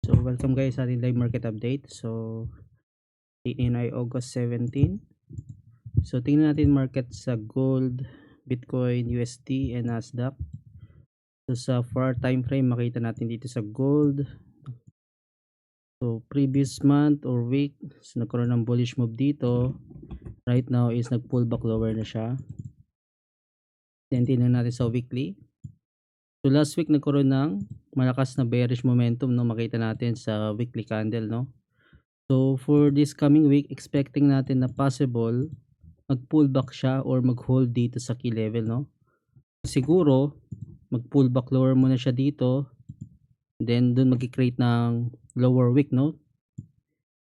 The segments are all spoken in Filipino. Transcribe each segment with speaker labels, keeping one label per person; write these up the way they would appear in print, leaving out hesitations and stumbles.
Speaker 1: So welcome guys sa ating live market update. So in ay August 17. So tingnan natin market sa gold, Bitcoin, USD and Nasdaq. So sa 4 time frame makita natin dito sa gold. So previous month or week so nagkaroon ng bullish move dito. Right now is nag-pull back lower na siya. Then tingnan natin sa weekly. So last week nagkaroon ng malakas na bearish momentum, no, makita natin sa weekly candle, no. So for this coming week, expecting natin na possible mag-pull back siya or mag-hold dito sa key level, no. Siguro mag-pull back lower muna siya dito. Then doon mag-create ng lower wick, no.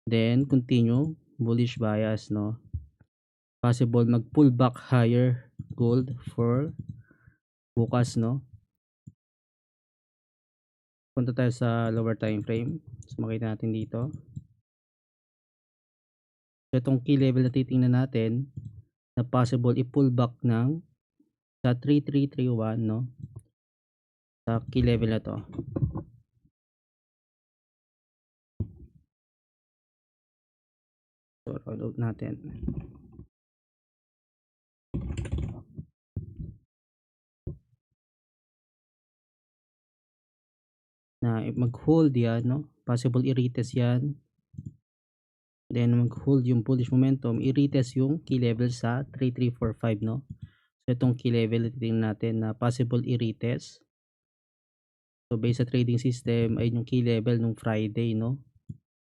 Speaker 1: Then continue bullish bias, no. Possible mag-pull back higher gold for bukas, no. Punta tayo sa lower time frame. So makita natin dito. So itong key level na titingnan natin na possible i-pull back ng sa 3331, no. Sa key level na to. So roll out natin. Na mag-hold yan, no. Possible i-retest yan. Then mag-hold yung bullish momentum, i-retest yung key level sa 3345, no. So itong key level titingnan natin na possible i-retest. So based sa trading system ay yung key level nung Friday, no.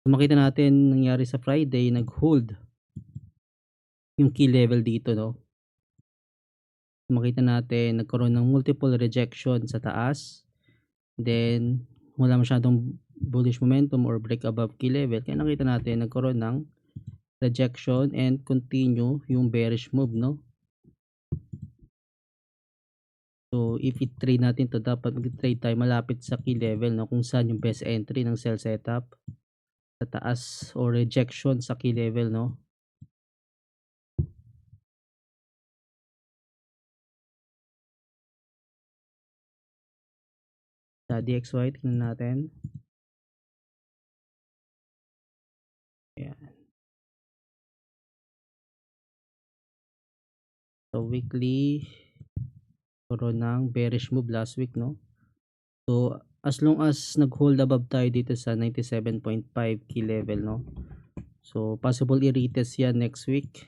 Speaker 1: So makita natin nangyari sa Friday, nag-hold yung key level dito, no. So makita natin nagkaroon ng multiple rejection sa taas. Then wala masyadong bullish momentum or break above key level, kaya nakita natin nagkaroon ng rejection and continue yung bearish move, no. So if i-trade natin to, dapat mag-trade tayo malapit sa key level, no, kung saan yung best entry ng sell setup sa taas or rejection sa key level, no. Sa DXY tingnan natin. Ayan. So weekly karoon ng bearish move last week, no. So as long as nag-hold above tayo dito sa 97.5 key level, no. So possible i-retest yan next week.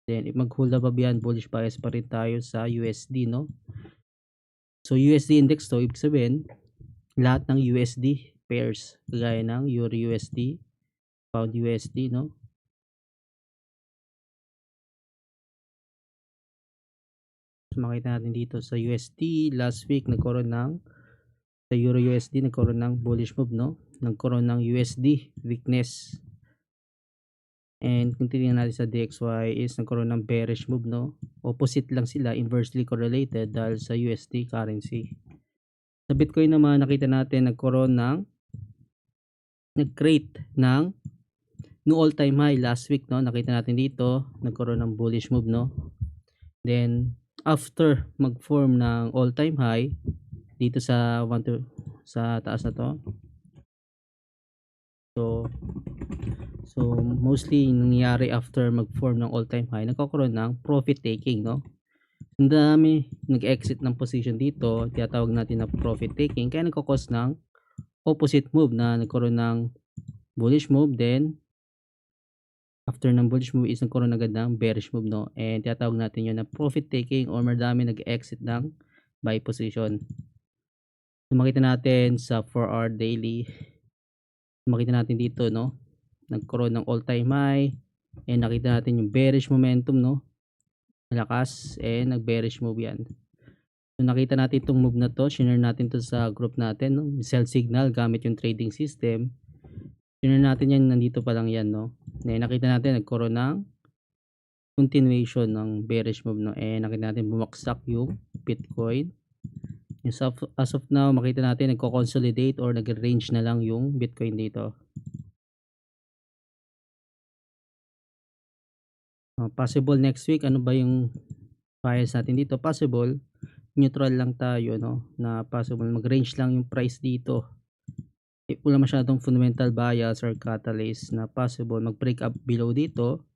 Speaker 1: Then if mag-hold above yan, bullish bias pa rin tayo sa USD, no. So USD index to, ibig sabihin lahat ng USD pairs kagaya ng Euro USD, Pound USD, no. So makita natin dito sa USD last week nagkaroon ng sa Euro USD nagkaroon ng bullish move, no. Nagkaroon ng USD weakness. And kung titingnan natin sa DXY is nagkaroon ng bearish move, no. Opposite lang sila, inversely correlated dahil sa USD currency. Sa Bitcoin naman nakita natin nagkaroon ng nag-create ng new all-time high last week, no. Nakita natin dito nagkaroon ng bullish move, no. Then after mag-form ng all-time high dito sa sa taas na to. So mostly nangyayari after mag-form ng all-time high, nagkakaroon ng profit taking, no. Ang dami nag-exit ng position dito, tinatawag natin na profit taking, kaya nagko-cause ng opposite move na nagkaroon ng bullish move, then after ng bullish move is nagkaroon agad ng bearish move, no. And tinatawag natin yun na profit taking or madami nag-exit ng buy position. So makita natin sa 4-hour daily, makita natin dito, no, nagkaroon ng all-time high and nakita natin yung bearish momentum, no, malakas, and nag-bearish move yan. So nakita natin itong move na to, share natin to sa group natin, no, sell signal gamit yung trading system. Share natin yan, nandito pa lang yan, no. Nakita natin nagkaroon ng continuation ng bearish move, no, and nakita natin bumaksak yung Bitcoin. As of now makita natin nagko-consolidate or nag-range na lang yung Bitcoin dito. Possible next week ano ba yung bias natin dito? Possible neutral lang tayo, no, na possible mag-range lang yung price dito wala masyadong fundamental bias or catalyst na possible mag-break up below dito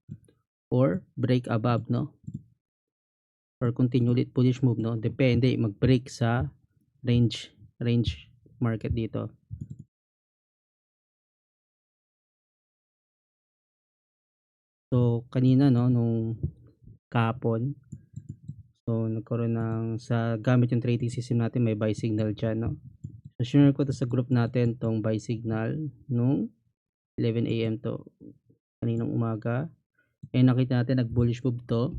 Speaker 1: or break above, no? Or continue ulit bullish move, no? Depende, mag-break sa range market dito. So, kanina, no, nung kahapon, so, nagkaroon ng, gamit yung trading system natin, may buy signal dyan, no? So, share ko to sa group natin, tong buy signal, nung 11 AM to kaninang umaga. Nakita natin, nag-bullish move to.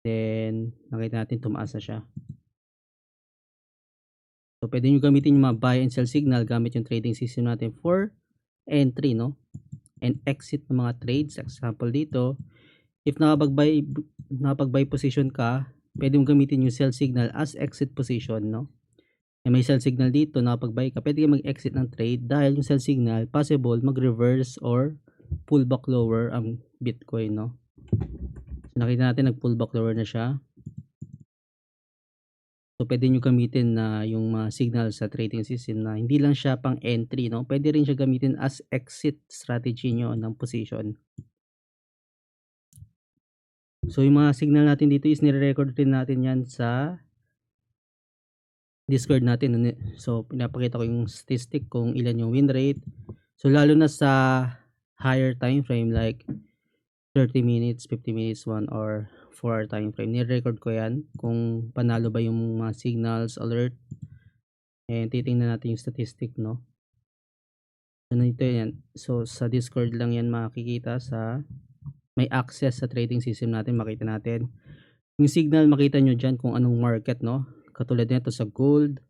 Speaker 1: Then, nakita natin, tumaas na siya. So, pwede nyo gamitin yung mga buy and sell signal gamit yung trading system natin for entry, no? And exit ng mga trades. Example dito, if nakapag-buy position ka, pwede mong gamitin yung sell signal as exit position, no? May sell signal dito, nakapag-buy ka, pwede ka mag-exit ng trade dahil yung sell signal, possible mag-reverse or pull back lower ang Bitcoin, no? So, nakita natin nag-pull back lower na siya. So, pwede nyo gamitin na yung mga signal sa trading system na hindi lang siya pang entry, no? Pwede rin siya gamitin as exit strategy nyo ng position. So, yung mga signal natin dito is nire-record rin natin yan sa Discord natin. So, pinapakita ko yung statistic kung ilan yung win rate. So, lalo na sa higher time frame like 30 minutes, 50 minutes, 1 hour, 4 hour time frame. Ni-record ko yan kung panalo ba yung mga signals, alert. And titingnan natin yung statistic, no? So, ito yan. So, sa Discord lang yan makikita may access sa trading system natin, makita natin. Yung signal, makita nyo dyan kung anong market, no? Katulad nito sa gold,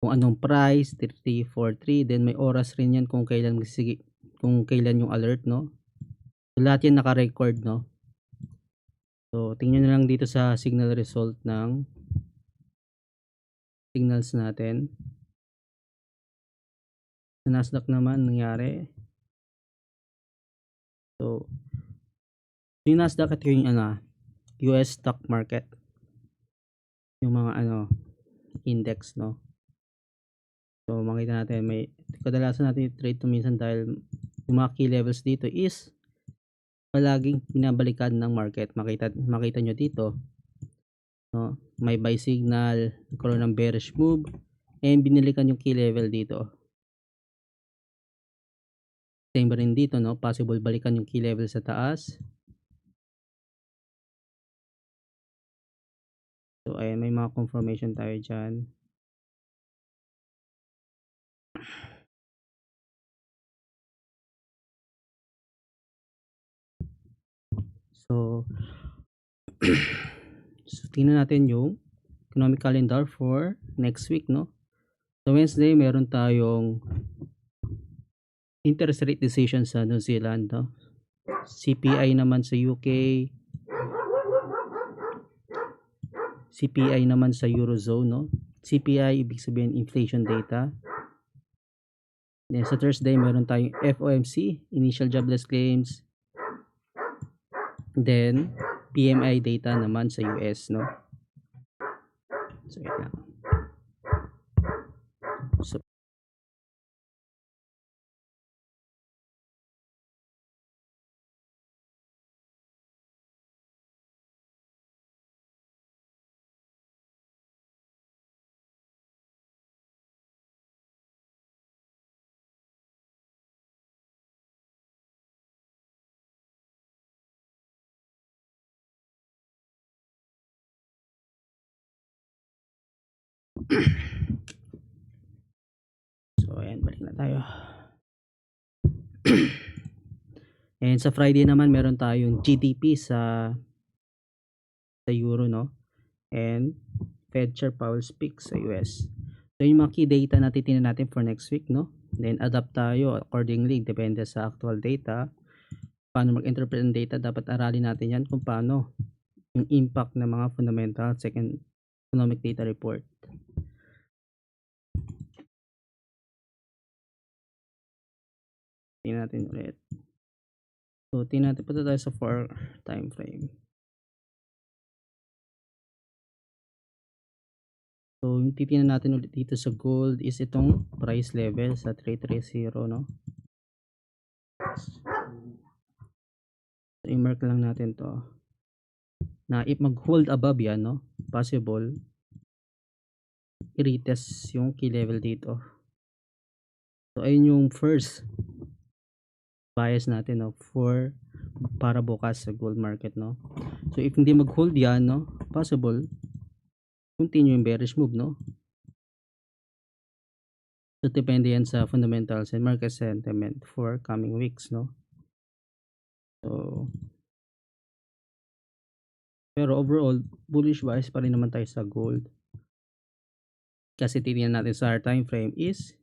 Speaker 1: kung anong price, 3343. Then may oras rin yan kung kailan yung alert, no? So, lahat yan naka-record, no? So, tingnan nyo lang dito sa signal result ng signals natin. Sa Nasdaq naman, nangyari. So, yung Nasdaq at yung US stock market. Yung mga index, no? So, makita natin, may kadalasan natin trade to minsan dahil yung mga key levels dito is palaging binabalikan ng market. Makita nyo dito, no? May buy signal, nagkaroon ng bearish move, and binilikan yung key level dito. Same rin dito, no? Possible balikan yung key level sa taas. So, ayan, may mga confirmation tayo dyan. So, tingnan natin yung economic calendar for next week, no? So, Wednesday, meron tayong interest rate decision sa New Zealand, no? CPI naman sa UK, CPI naman sa Eurozone, no? CPI, ibig sabihin inflation data. Then sa Thursday, meron tayong FOMC, initial jobless claims. Then, PMI data naman sa US, no? So, wait lang. So, ayan, balik na tayo. And sa Friday naman, meron tayong GDP sa Euro, no? And Fed Chair Powell speaks sa US. So, yung mga key data na titingnan natin for next week, no? Then, adapt tayo accordingly, depende sa actual data. Paano mag-interpret ng data, dapat aralin natin yan kung paano yung impact ng mga fundamental second economic data report. Tingnan natin ulit. So, tingnan natin, punta tayo sa 4 time frame. So, yung titingnan natin ulit dito sa gold is itong price level sa 330, no? So, i-mark lang natin to na if mag-hold above yan, no? Possible i-retest yung key level dito. So, ayun yung first bias natin, no? Para bukas sa gold market, no? So, if hindi mag-hold yan, no? Possible continue yung bearish move, no? So, depende yan sa fundamentals and market sentiment for coming weeks, no? So, pero overall, bullish bias pa rin naman tayo sa gold. Kasi titingnan natin sa our time frame is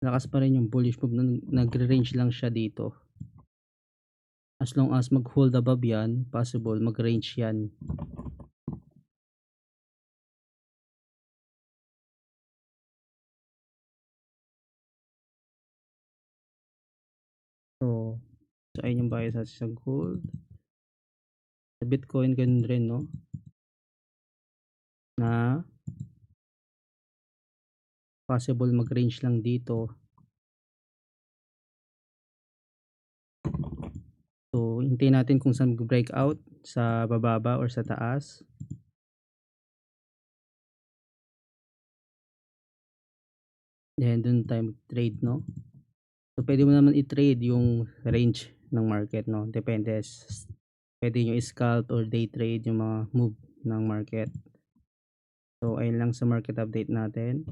Speaker 1: lakas pa rin yung bullish move, nagre-range lang siya dito. As long as mag-hold above yan, possible mag-range yan. So ayun yung bias natin sa gold. Sa Bitcoin ganun rin, no? Na possible mag-range lang dito. So hintayin natin kung saan mag-breakout, sa bababa or sa taas. Then dun tayo mag-trade, no? So pwede mo naman i-trade yung range ng market, no? Depende. Pwede nyo i-scalp or day trade yung mga move ng market. So ayun lang sa market update natin.